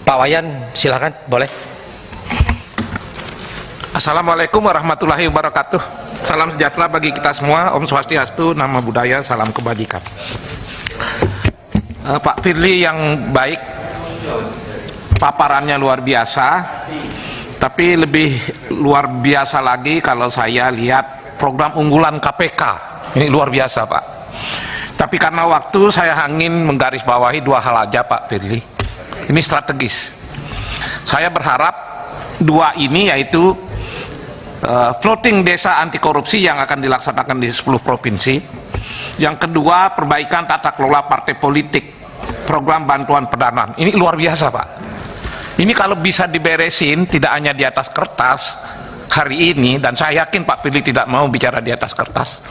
Pak Wayan, silakan, boleh. Assalamualaikum warahmatullahi wabarakatuh. Salam sejahtera bagi kita semua. Om Swastiastu, nama budaya, salam kebajikan. Pak Firly yang baik, paparannya luar biasa, tapi lebih luar biasa lagi kalau saya lihat program unggulan KPK. Ini luar biasa, Pak. Tapi karena waktu, saya ingin menggarisbawahi dua hal aja, Pak Firly. Ini strategis. Saya berharap dua ini, yaitu floating desa anti korupsi yang akan dilaksanakan di 10 provinsi. Yang kedua, perbaikan tata kelola partai politik, program bantuan pendanaan. Ini luar biasa, Pak. Ini kalau bisa diberesin, tidak hanya di atas kertas hari ini, dan saya yakin Pak Firly tidak mau bicara di atas kertas,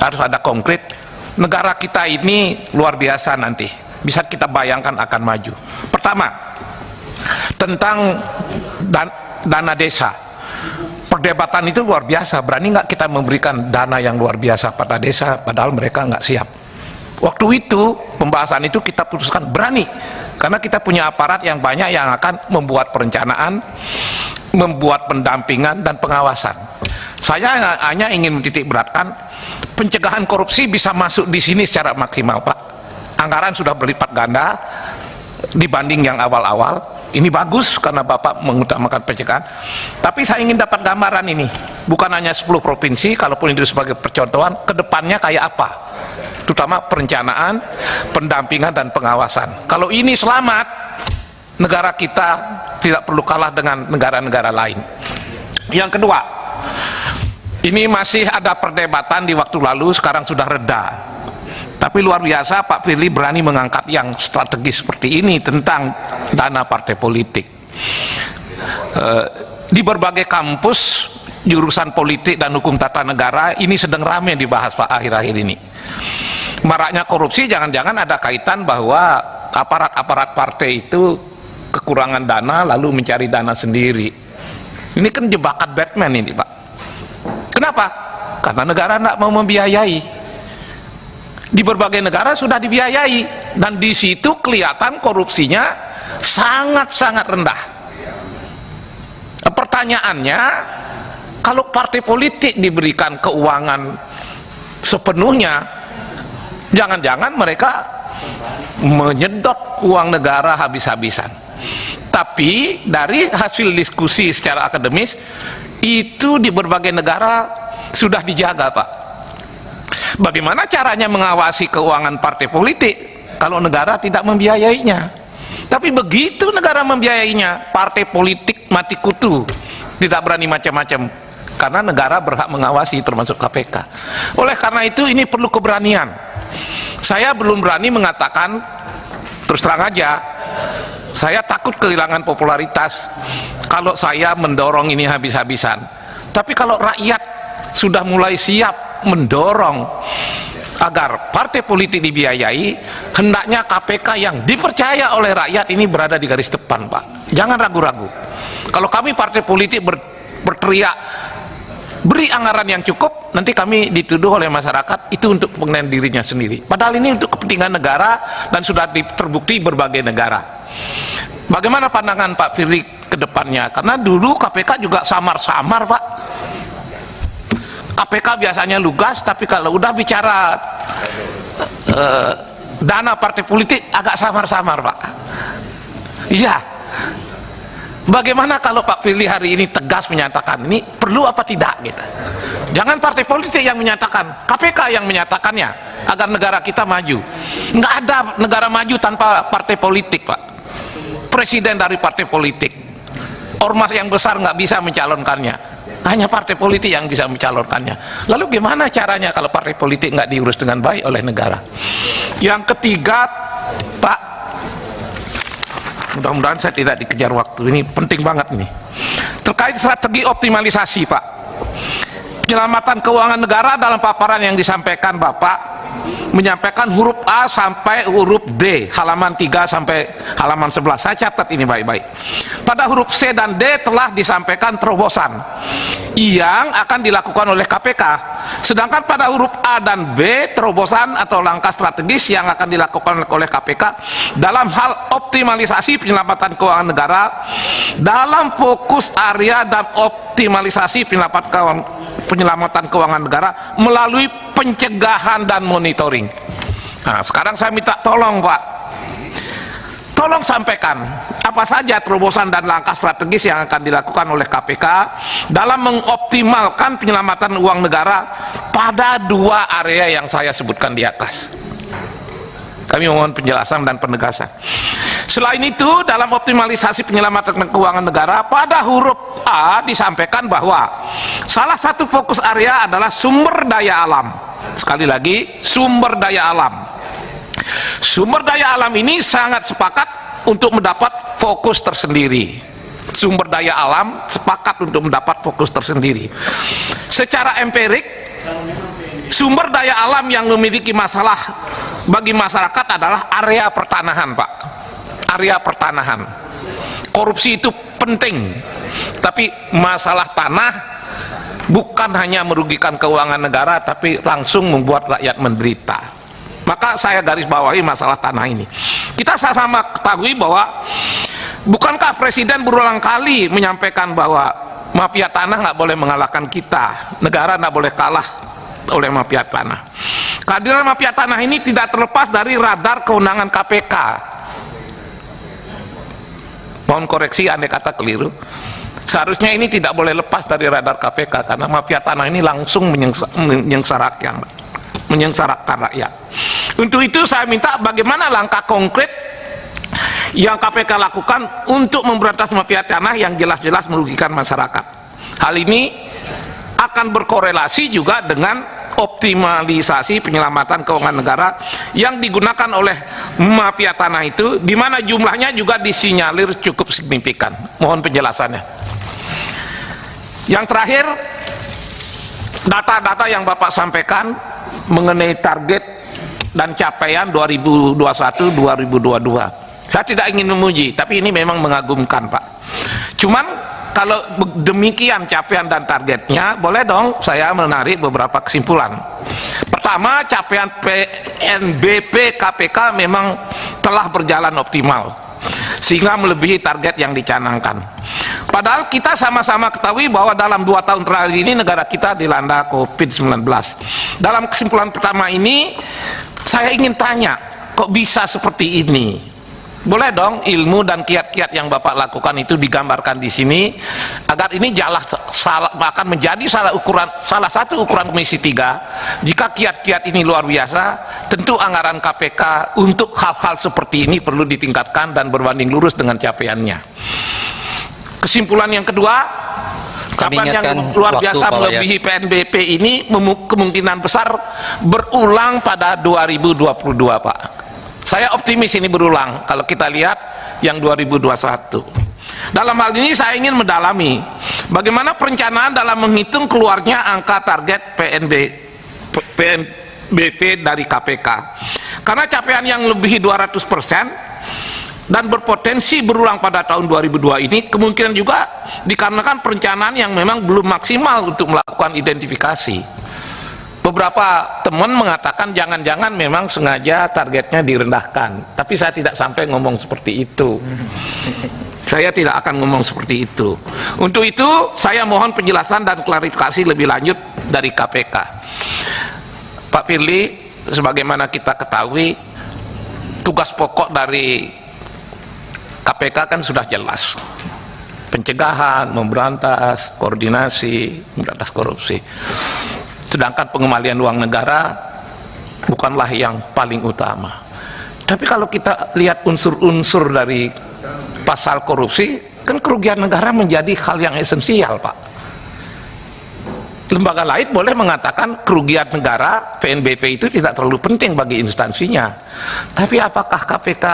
harus ada konkret. Negara kita ini luar biasa nanti, bisa kita bayangkan akan maju. Pertama, tentang dana desa. Perdebatan itu luar biasa. Berani nggak kita memberikan dana yang luar biasa pada desa, padahal mereka nggak siap. Waktu itu, pembahasan itu kita putuskan berani, karena kita punya aparat yang banyak yang akan membuat perencanaan, membuat pendampingan dan pengawasan. Saya hanya ingin mentitik beratkan, pencegahan korupsi bisa masuk di sini secara maksimal, Pak. Anggaran sudah berlipat ganda dibanding yang awal-awal. Ini bagus karena Bapak mengutamakan pencegahan. Tapi saya ingin dapat gambaran ini, bukan hanya 10 provinsi, kalaupun itu sebagai percontohan, kedepannya kayak apa, terutama perencanaan, pendampingan dan pengawasan. Kalau ini selamat, negara kita tidak perlu kalah dengan negara-negara lain. Yang kedua, ini masih ada perdebatan di waktu lalu, sekarang sudah reda. Tapi luar biasa Pak Firly berani mengangkat yang strategis seperti ini tentang dana partai politik. Di berbagai kampus jurusan politik dan hukum tata negara ini sedang ramai dibahas, Pak, akhir-akhir ini. Maraknya korupsi jangan-jangan ada kaitan bahwa aparat-aparat partai itu kekurangan dana lalu mencari dana sendiri. Ini kan jebakan Batman ini, Pak. Kenapa? Karena negara tidak mau membiayai. Di berbagai negara sudah dibiayai, dan di situ kelihatan korupsinya sangat-sangat rendah. Pertanyaannya, kalau partai politik diberikan keuangan sepenuhnya, jangan-jangan mereka menyedot uang negara habis-habisan. Tapi dari hasil diskusi secara akademis, itu di berbagai negara sudah dijaga, Pak. Bagaimana caranya mengawasi keuangan partai politik kalau negara tidak membiayainya? Tapi begitu negara membiayainya, partai politik mati kutu, tidak berani macam-macam, karena negara berhak mengawasi, termasuk KPK. Oleh karena itu ini perlu keberanian. Saya belum berani mengatakan, terus terang aja, saya takut kehilangan popularitas kalau saya mendorong ini habis-habisan. Tapi kalau rakyat sudah mulai siap mendorong agar partai politik dibiayai, hendaknya KPK yang dipercaya oleh rakyat ini berada di garis depan, Pak. Jangan ragu-ragu. Kalau kami partai politik berteriak beri anggaran yang cukup, nanti kami dituduh oleh masyarakat itu untuk kepentingan dirinya sendiri. Padahal ini untuk kepentingan negara dan sudah terbukti berbagai negara. Bagaimana pandangan Pak Firly ke depannya? Karena dulu KPK juga samar-samar, Pak. KPK biasanya lugas, tapi kalau udah bicara dana partai politik agak samar-samar, Pak. Iya. Bagaimana kalau Pak Firly hari ini tegas menyatakan ini perlu apa tidak gitu? Jangan partai politik yang menyatakan, KPK yang menyatakannya agar negara kita maju. Nggak ada negara maju tanpa partai politik, Pak. Presiden dari partai politik, ormas yang besar nggak bisa mencalonkannya. Hanya partai politik yang bisa mencalonkannya. Lalu gimana caranya kalau partai politik nggak diurus dengan baik oleh negara? Yang ketiga, Pak, mudah-mudahan saya tidak dikejar waktu, ini penting banget ini, terkait strategi optimalisasi, Pak. Penyelamatan keuangan negara dalam paparan yang disampaikan Bapak menyampaikan huruf A sampai huruf D, halaman 3 sampai halaman 11. Saya catat ini baik-baik. Pada huruf C dan D telah disampaikan terobosan. yang akan dilakukan oleh KPK. Sedangkan pada huruf A dan B, terobosan atau langkah strategis yang akan dilakukan oleh KPK dalam hal optimalisasi penyelamatan keuangan negara dalam fokus area dan optimalisasi penyelamatan keuangan negara melalui pencegahan dan monitoring. Nah, sekarang saya minta tolong Pak, tolong sampaikan apa saja terobosan dan langkah strategis yang akan dilakukan oleh KPK dalam mengoptimalkan penyelamatan uang negara pada dua area yang saya sebutkan di atas. Kami mohon penjelasan dan penegasan. Selain itu, dalam optimalisasi penyelamatan keuangan negara, pada huruf A disampaikan bahwa salah satu fokus area adalah sumber daya alam. Sekali lagi, sumber daya alam. Sumber daya alam ini sangat sepakat untuk mendapat fokus tersendiri. Sumber daya alam sepakat untuk mendapat fokus tersendiri. Secara empirik, sumber daya alam yang memiliki masalah bagi masyarakat adalah area pertanahan, Pak. Area pertanahan. Korupsi itu penting, tapi masalah tanah bukan hanya merugikan keuangan negara, tapi langsung membuat rakyat menderita. Maka saya garis bawahi masalah tanah ini. Kita sama-sama ketahui bahwa bukankah Presiden berulang kali menyampaikan bahwa mafia tanah nggak boleh mengalahkan kita, negara nggak boleh kalah oleh mafia tanah. Kehadiran mafia tanah ini tidak terlepas dari radar kewenangan KPK. Mohon koreksi andai kata keliru. Seharusnya ini tidak boleh lepas dari radar KPK karena mafia tanah ini langsung menyengsarakan rakyat. Untuk itu saya minta bagaimana langkah konkret yang KPK lakukan untuk memberantas mafia tanah yang jelas-jelas merugikan masyarakat. Hal ini akan berkorelasi juga dengan optimalisasi penyelamatan keuangan negara yang digunakan oleh mafia tanah itu, di mana jumlahnya juga disinyalir cukup signifikan. Mohon penjelasannya. Yang terakhir, data-data yang Bapak sampaikan mengenai target dan capaian 2021-2022. Saya tidak ingin memuji, tapi ini memang mengagumkan, Pak. Cuman kalau demikian capaian dan targetnya, boleh dong saya menarik beberapa kesimpulan. Pertama, capaian PNBP KPK memang telah berjalan optimal, sehingga melebihi target yang dicanangkan. Padahal kita sama-sama ketahui bahwa dalam 2 tahun terakhir ini negara kita dilanda COVID-19. Dalam kesimpulan pertama ini, saya ingin tanya, kok bisa seperti ini? Boleh dong ilmu dan kiat-kiat yang Bapak lakukan itu digambarkan di sini, agar ini akan menjadi salah satu ukuran Komisi 3. Jika kiat-kiat ini luar biasa, tentu anggaran KPK untuk hal-hal seperti ini perlu ditingkatkan dan berbanding lurus dengan capaiannya. Kesimpulan yang kedua, capaian yang luar biasa melebihi PNBP ini kemungkinan besar berulang pada 2022, Pak. Saya optimis ini berulang kalau kita lihat yang 2021. Dalam hal ini saya ingin mendalami bagaimana perencanaan dalam menghitung keluarnya angka target PNBP dari KPK. Karena capaian yang lebih 200% dan berpotensi berulang pada tahun 2002 ini kemungkinan juga dikarenakan perencanaan yang memang belum maksimal untuk melakukan identifikasi. Beberapa teman mengatakan jangan-jangan memang sengaja targetnya direndahkan, tapi saya tidak sampai ngomong seperti itu. Saya tidak akan ngomong seperti itu. Untuk itu saya mohon penjelasan dan klarifikasi lebih lanjut dari KPK. Pak Firly, sebagaimana kita ketahui, tugas pokok dari KPK kan sudah jelas, pencegahan, memberantas, koordinasi, memberantas korupsi. Sedangkan pengembalian uang negara bukanlah yang paling utama. Tapi kalau kita lihat unsur-unsur dari pasal korupsi, kan kerugian negara menjadi hal yang esensial, Pak. Lembaga lain boleh mengatakan kerugian negara PNBP itu tidak terlalu penting bagi instansinya. Tapi apakah KPK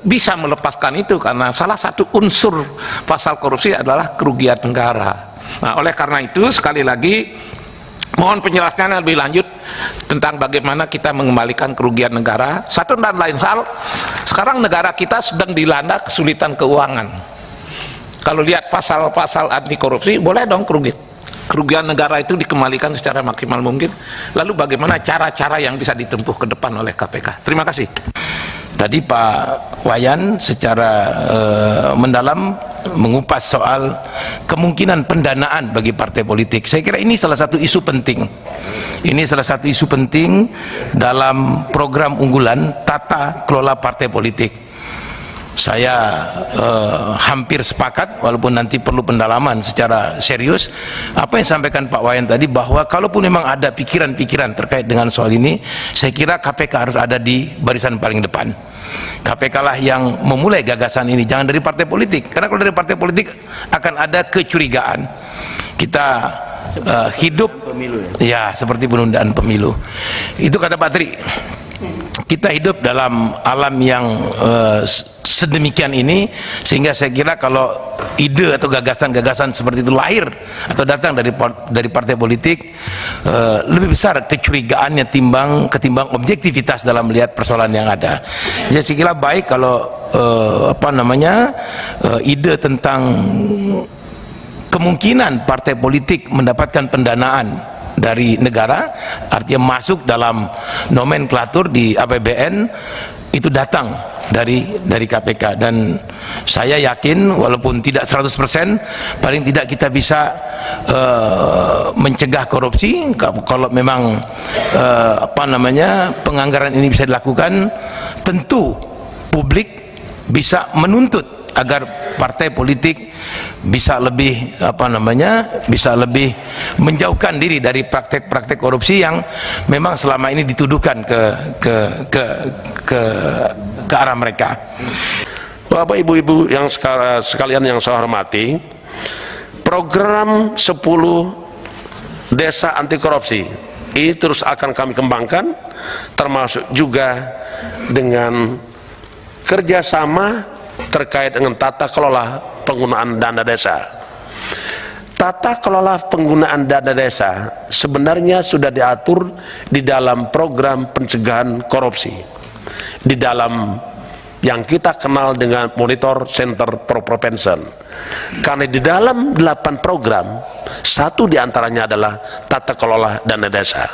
bisa melepaskan itu? Karena salah satu unsur pasal korupsi adalah kerugian negara. Nah, oleh karena itu sekali lagi mohon penjelasannya lebih lanjut tentang bagaimana kita mengembalikan kerugian negara. Satu dan lain hal, sekarang negara kita sedang dilanda kesulitan keuangan. Kalau lihat pasal-pasal anti korupsi, boleh dong kerugian negara itu dikembalikan secara maksimal mungkin. Lalu bagaimana cara-cara yang bisa ditempuh ke depan oleh KPK? Terima kasih. Tadi Pak Wayan secara mendalam mengupas soal kemungkinan pendanaan bagi partai politik. Saya kira ini salah satu isu penting. Ini salah satu isu penting dalam program unggulan tata kelola partai politik. Saya hampir sepakat, walaupun nanti perlu pendalaman secara serius, apa yang disampaikan Pak Wayan tadi, bahwa kalaupun memang ada pikiran-pikiran terkait dengan soal ini, saya kira KPK harus ada di barisan paling depan. KPK lah yang memulai gagasan ini, jangan dari partai politik, karena kalau dari partai politik akan ada kecurigaan. Kita hidup ya seperti penundaan pemilu. Itu kata Pak Tri. Kita hidup dalam alam yang sedemikian ini, sehingga saya kira kalau ide atau gagasan-gagasan seperti itu lahir atau datang dari partai politik, lebih besar kecurigaannya ketimbang objektivitas dalam melihat persoalan yang ada. Jadi saya kira baik kalau ide tentang kemungkinan partai politik mendapatkan pendanaan dari negara, artinya masuk dalam nomenklatur di APBN, itu datang dari KPK. Dan saya yakin walaupun tidak 100%, paling tidak kita bisa mencegah korupsi. Kalau memang penganggaran ini bisa dilakukan, tentu publik bisa menuntut agar partai politik bisa lebih bisa lebih menjauhkan diri dari praktek-praktek korupsi yang memang selama ini dituduhkan ke arah mereka. Bapak Ibu yang sekalian yang saya hormati, program 10 desa anti korupsi ini terus akan kami kembangkan, termasuk juga dengan kerjasama terkait dengan tata kelola penggunaan dana desa. Tata kelola penggunaan dana desa sebenarnya sudah diatur di dalam program pencegahan korupsi, di dalam yang kita kenal dengan Monitor Center for Prevention. Karena di dalam 8 program, satu diantaranya adalah tata kelola dana desa.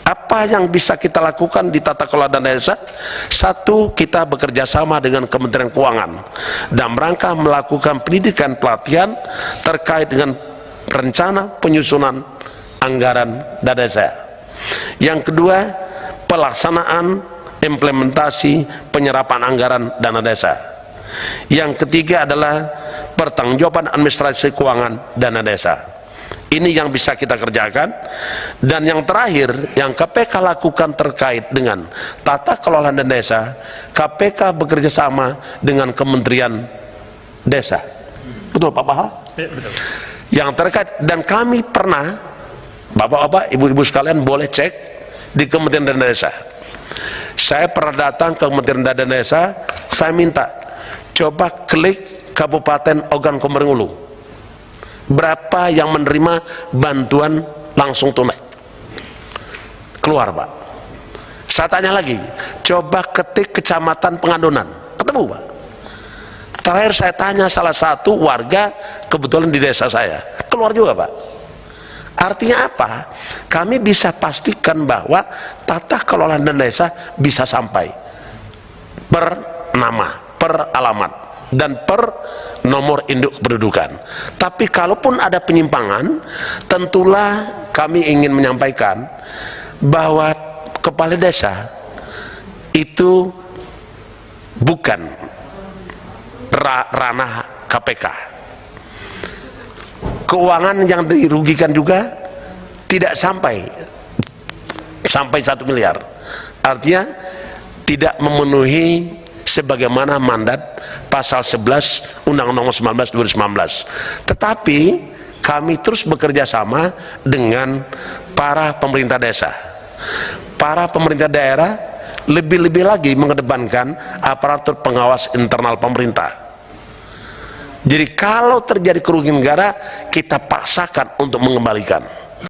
Apa yang bisa kita lakukan di tata kelola dana desa? Satu, kita bekerja sama dengan Kementerian Keuangan dalam rangka melakukan pendidikan pelatihan terkait dengan rencana penyusunan anggaran dana desa. Yang kedua, pelaksanaan implementasi penyerapan anggaran dana desa. Yang ketiga adalah pertanggungjawaban administrasi keuangan dana desa. Ini yang bisa kita kerjakan. Dan yang terakhir yang KPK lakukan terkait dengan tata kelola dana desa, KPK bekerja sama dengan Kementerian Desa. Betul Pak Paha? Betul. Yang terkait, dan kami pernah, Bapak-bapak, Ibu-ibu sekalian boleh cek di Kementerian Dana Desa. Saya pernah datang ke Kementerian Dana Desa, saya minta coba klik Kabupaten Ogan Komering Ulu, berapa yang menerima bantuan langsung tunai? Keluar Pak. Saya tanya lagi, coba ketik Kecamatan Pengandonan, ketemu Pak. Terakhir saya tanya salah satu warga, kebetulan di desa saya, keluar juga Pak. Artinya apa? Kami bisa pastikan bahwa tata kelola dana desa bisa sampai per nama, per alamat, dan per nomor induk kependudukan. Tapi kalaupun ada penyimpangan, tentulah kami ingin menyampaikan bahwa kepala desa itu bukan ranah KPK. Keuangan yang dirugikan juga tidak sampai 1 miliar. Artinya tidak memenuhi sebagaimana mandat pasal 11 Undang-Undang Nomor 19 2019. Tetapi kami terus bekerja sama dengan para pemerintah desa, para pemerintah daerah, lebih-lebih lagi mengedepankan aparatur pengawas internal pemerintah. Jadi kalau terjadi kerugian negara, kita paksakan untuk mengembalikan.